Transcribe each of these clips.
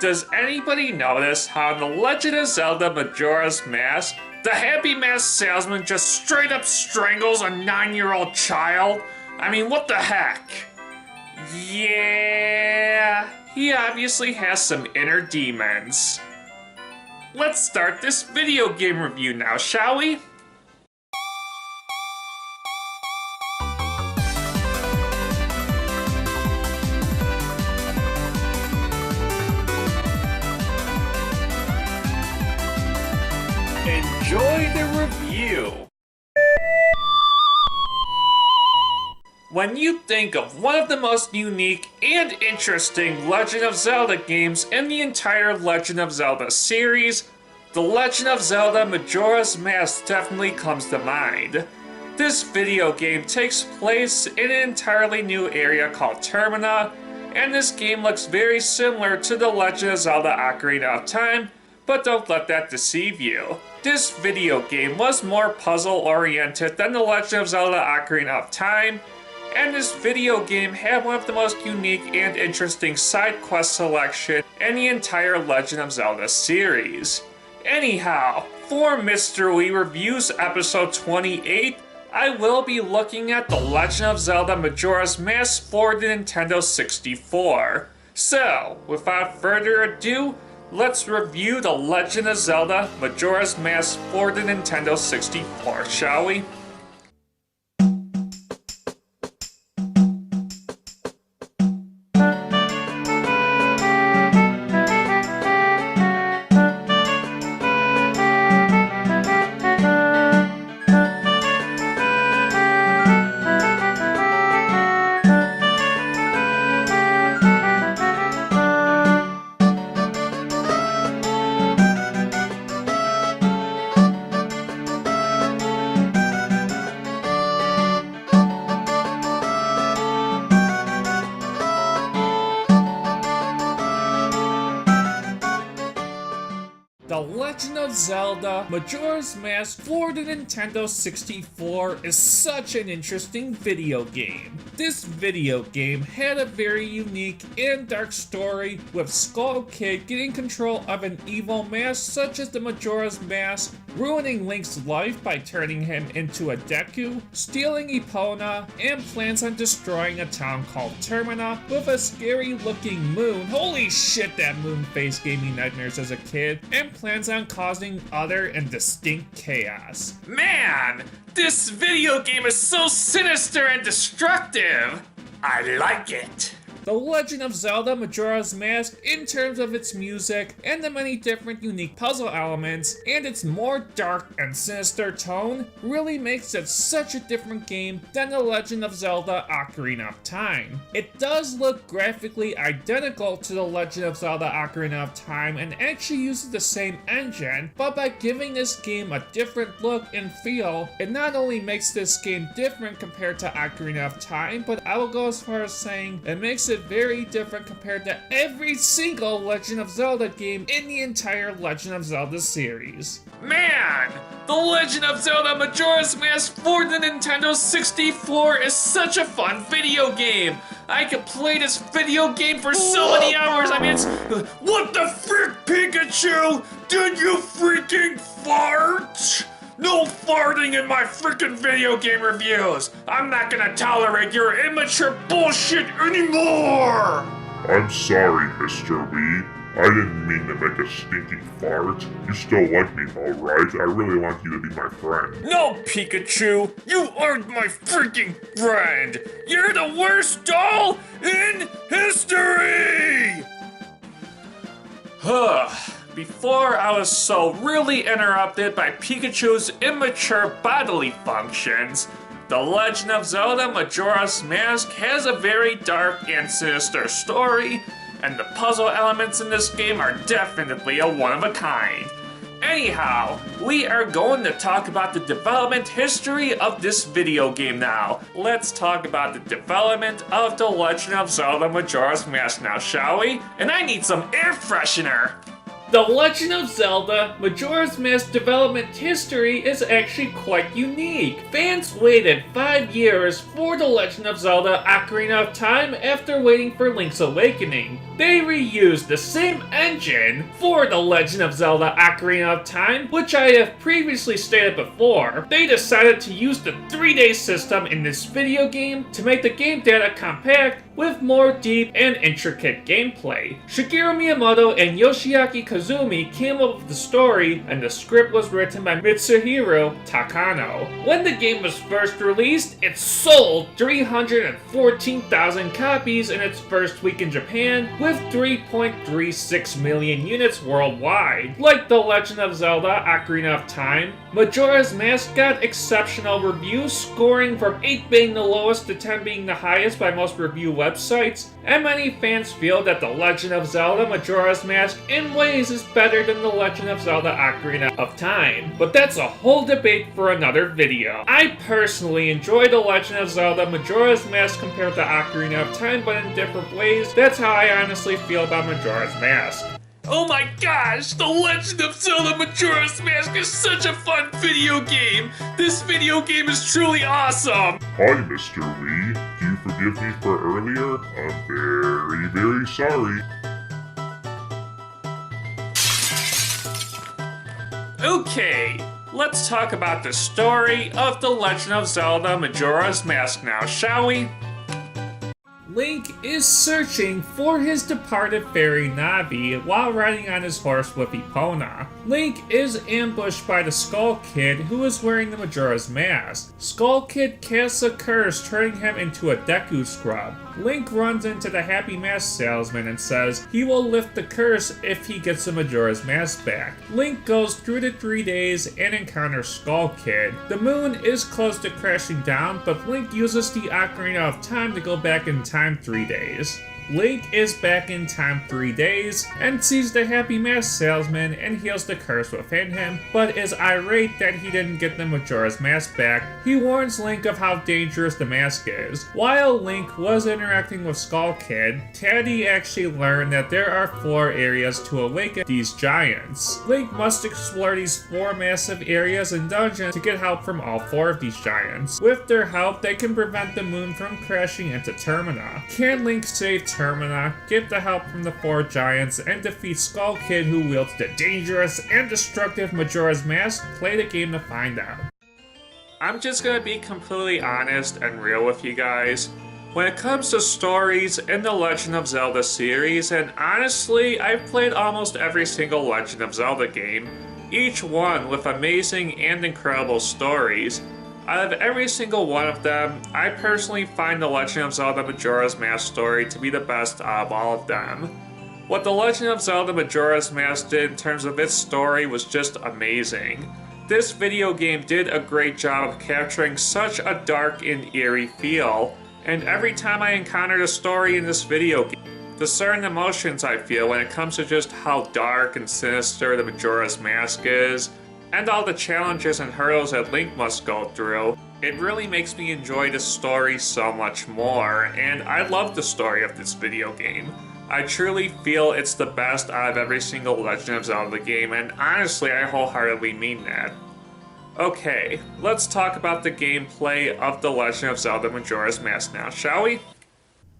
Does anybody notice how in The Legend of Zelda Majora's Mask, the Happy Mask salesman just straight up strangles a 9-year-old child? I mean, what the heck? Yeah, he obviously has some inner demons. Let's start this video game review now, shall we? Enjoy the review! When you think of one of the most unique and interesting Legend of Zelda games in the entire Legend of Zelda series, The Legend of Zelda Majora's Mask definitely comes to mind. This video game takes place in an entirely new area called Termina, and this game looks very similar to The Legend of Zelda Ocarina of Time, but don't let that deceive you. This video game was more puzzle-oriented than The Legend of Zelda Ocarina of Time, and this video game had one of the most unique and interesting side quest selection in the entire Legend of Zelda series. Anyhow, for Mr. Wii Reviews episode 28, I will be looking at The Legend of Zelda Majora's Mask for the Nintendo 64. So, without further ado, let's review The Legend of Zelda Majora's Mask for the Nintendo 64, shall we? The Legend of Zelda Majora's Mask for the Nintendo 64 is such an interesting video game. This video game had a very unique and dark story, with Skull Kid getting control of an evil mask such as the Majora's Mask, ruining Link's life by turning him into a Deku, stealing Epona, and plans on destroying a town called Termina with a scary looking moon. Holy shit, that moon face gave me nightmares as a kid, and plans on causing utter and distinct chaos. Man, this video game is so sinister and destructive! I like it! The Legend of Zelda Majora's Mask, in terms of its music and the many different unique puzzle elements and its more dark and sinister tone, really makes it such a different game than The Legend of Zelda Ocarina of Time. It does look graphically identical to The Legend of Zelda Ocarina of Time and actually uses the same engine, but by giving this game a different look and feel, it not only makes this game different compared to Ocarina of Time, but I will go as far as saying it makes it very different compared to every single Legend of Zelda game in the entire Legend of Zelda series. Man, The Legend of Zelda Majora's Mask for the Nintendo 64 is such a fun video game. I could play this video game for so many hours. I mean, it's... What the frick, Pikachu? Did you freaking fart? No farting in my freaking video game reviews! I'm not gonna tolerate your immature bullshit anymore! I'm sorry, Mr. Wii. I didn't mean to make a stinky fart. You still like me, alright? I really want you to be my friend. No, Pikachu! You aren't my freaking friend! You're the worst doll in history! Before I was so really interrupted by Pikachu's immature bodily functions, The Legend of Zelda Majora's Mask has a very dark and sinister story, and the puzzle elements in this game are definitely a one-of-a-kind. Anyhow, we are going to talk about the development history of this video game now. Let's talk about the development of The Legend of Zelda Majora's Mask now, shall we? And I need some air freshener! The Legend of Zelda Majora's Mask development history is actually quite unique. Fans waited 5 years for The Legend of Zelda Ocarina of Time after waiting for Link's Awakening. They reused the same engine for The Legend of Zelda Ocarina of Time, which I have previously stated before. They decided to use the 3-day system in this video game to make the game data compact with more deep and intricate gameplay. Shigeru Miyamoto and Yoshiaki Kazumi came up with the story, and the script was written by Mitsuhiro Takano. When the game was first released, it sold 314,000 copies in its first week in Japan, with 3.36 million units worldwide. Like The Legend of Zelda Ocarina of Time, Majora's Mask got exceptional reviews, scoring from 8 being the lowest to 10 being the highest by most review websites, and many fans feel that The Legend of Zelda Majora's Mask in ways is better than The Legend of Zelda Ocarina of Time. But that's a whole debate for another video. I personally enjoy The Legend of Zelda Majora's Mask compared to Ocarina of Time, but in different ways. That's how I honestly feel about Majora's Mask. Oh my gosh, The Legend of Zelda Majora's Mask is such a fun video game! This video game is truly awesome! Hi, Mr. Lee. Do you forgive me for earlier? I'm very, very sorry. Okay, let's talk about the story of The Legend of Zelda Majora's Mask now, shall we? Link is searching for his departed fairy Navi while riding on his horse with Epona. Link is ambushed by the Skull Kid, who is wearing the Majora's Mask. Skull Kid casts a curse, turning him into a Deku Scrub. Link runs into the Happy Mask salesman and says he will lift the curse if he gets the Majora's Mask back. Link goes through the 3 days and encounters Skull Kid. The moon is close to crashing down, but Link uses the Ocarina of Time to go back in time 3 days. Link is back in time 3 days and sees the Happy Mask salesman and heals the curse within him, but is irate that he didn't get the Majora's Mask back. He warns Link of how dangerous the mask is. While Link was interacting with Skull Kid, Taddy actually learned that there are 4 areas to awaken these giants. Link must explore these 4 massive areas and dungeons to get help from all 4 of these giants. With their help, they can prevent the moon from crashing into Termina. Can Link save Termina, get the help from the 4 giants, and defeat Skull Kid, who wields the dangerous and destructive Majora's Mask? Play the game to find out. I'm just gonna be completely honest and real with you guys. When it comes to stories in the Legend of Zelda series, and honestly, I've played almost every single Legend of Zelda game, each one with amazing and incredible stories. Out of every single one of them, I personally find The Legend of Zelda Majora's Mask story to be the best out of all of them. What The Legend of Zelda Majora's Mask did in terms of its story was just amazing. This video game did a great job of capturing such a dark and eerie feel, and every time I encountered a story in this video game, the certain emotions I feel when it comes to just how dark and sinister the Majora's Mask is, and all the challenges and hurdles that Link must go through, it really makes me enjoy the story so much more, and I love the story of this video game. I truly feel it's the best out of every single Legend of Zelda game, and honestly, I wholeheartedly mean that. Okay, let's talk about the gameplay of The Legend of Zelda Majora's Mask now, shall we?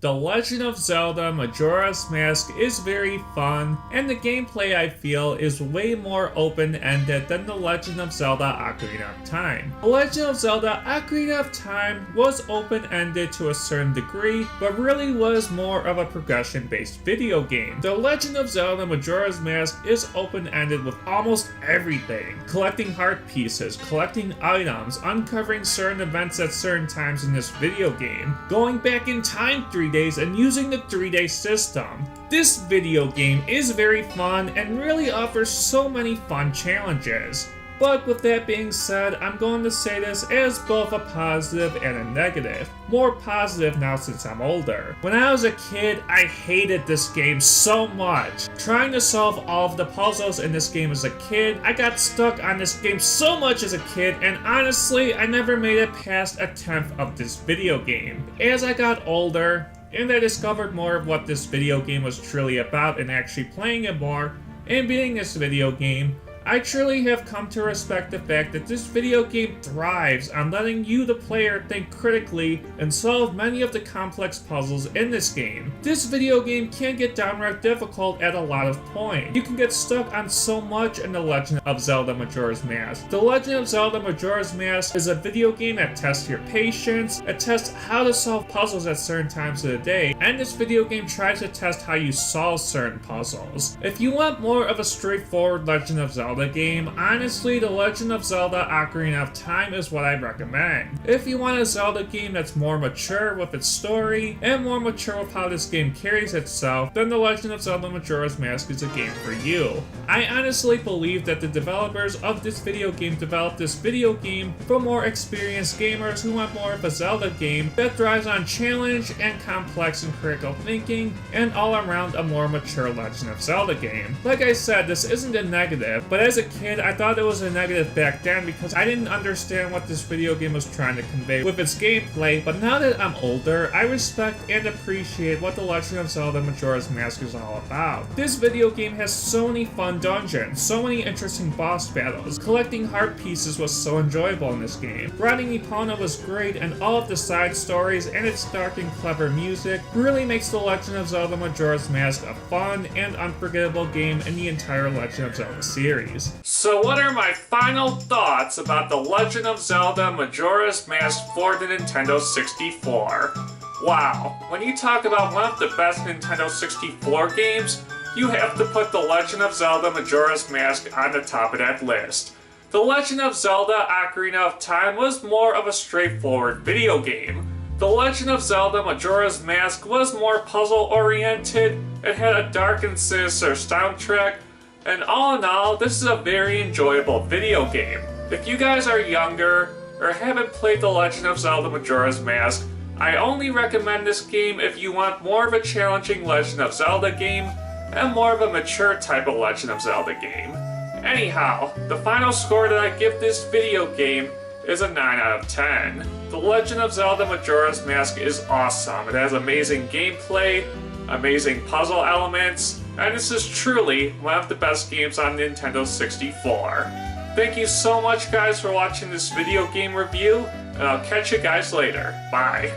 The Legend of Zelda Majora's Mask is very fun, and the gameplay I feel is way more open-ended than The Legend of Zelda Ocarina of Time. The Legend of Zelda Ocarina of Time was open-ended to a certain degree, but really was more of a progression-based video game. The Legend of Zelda Majora's Mask is open-ended with almost everything. Collecting heart pieces, collecting items, uncovering certain events at certain times in this video game, going back in time 3 days and using the 3-day system. This video game is very fun and really offers so many fun challenges. But with that being said, I'm going to say this as both a positive and a negative. More positive now since I'm older. When I was a kid, I hated this game so much. Trying to solve all of the puzzles in this game as a kid, I got stuck on this game so much as a kid, and honestly, I never made it past a 10th of this video game. As I got older, and I discovered more of what this video game was truly about and actually playing it more, In beating this video game, I truly have come to respect the fact that this video game thrives on letting you, the player, think critically and solve many of the complex puzzles in this game. This video game can get downright difficult at a lot of points. You can get stuck on so much in The Legend of Zelda Majora's Mask. The Legend of Zelda Majora's Mask is a video game that tests your patience, it tests how to solve puzzles at certain times of the day, and this video game tries to test how you solve certain puzzles. If you want more of a straightforward Legend of Zelda game, honestly, The Legend of Zelda Ocarina of Time is what I recommend. If you want a Zelda game that's more mature with its story, and more mature with how this game carries itself, then The Legend of Zelda Majora's Mask is a game for you. I honestly believe that the developers of this video game developed this video game for more experienced gamers who want more of a Zelda game that thrives on challenge and complex and critical thinking, and all around a more mature Legend of Zelda game. Like I said, this isn't a negative, but as a kid, I thought it was a negative back then because I didn't understand what this video game was trying to convey with its gameplay, but now that I'm older, I respect and appreciate what The Legend of Zelda Majora's Mask is all about. This video game has so many fun dungeons, so many interesting boss battles. Collecting heart pieces was so enjoyable in this game. Riding Epona was great, and all of the side stories and its dark and clever music really makes The Legend of Zelda Majora's Mask a fun and unforgettable game in the entire Legend of Zelda series. So what are my final thoughts about The Legend of Zelda Majora's Mask for the Nintendo 64? Wow, when you talk about one of the best Nintendo 64 games, you have to put The Legend of Zelda Majora's Mask on the top of that list. The Legend of Zelda Ocarina of Time was more of a straightforward video game. The Legend of Zelda Majora's Mask was more puzzle-oriented, it had a dark and sinister soundtrack, and all in all, this is a very enjoyable video game. If you guys are younger, or haven't played The Legend of Zelda Majora's Mask, I only recommend this game if you want more of a challenging Legend of Zelda game, and more of a mature type of Legend of Zelda game. Anyhow, the final score that I give this video game is a 9 out of 10. The Legend of Zelda Majora's Mask is awesome. It has amazing gameplay, amazing puzzle elements, and this is truly one of the best games on Nintendo 64. Thank you so much guys for watching this video game review, and I'll catch you guys later. Bye.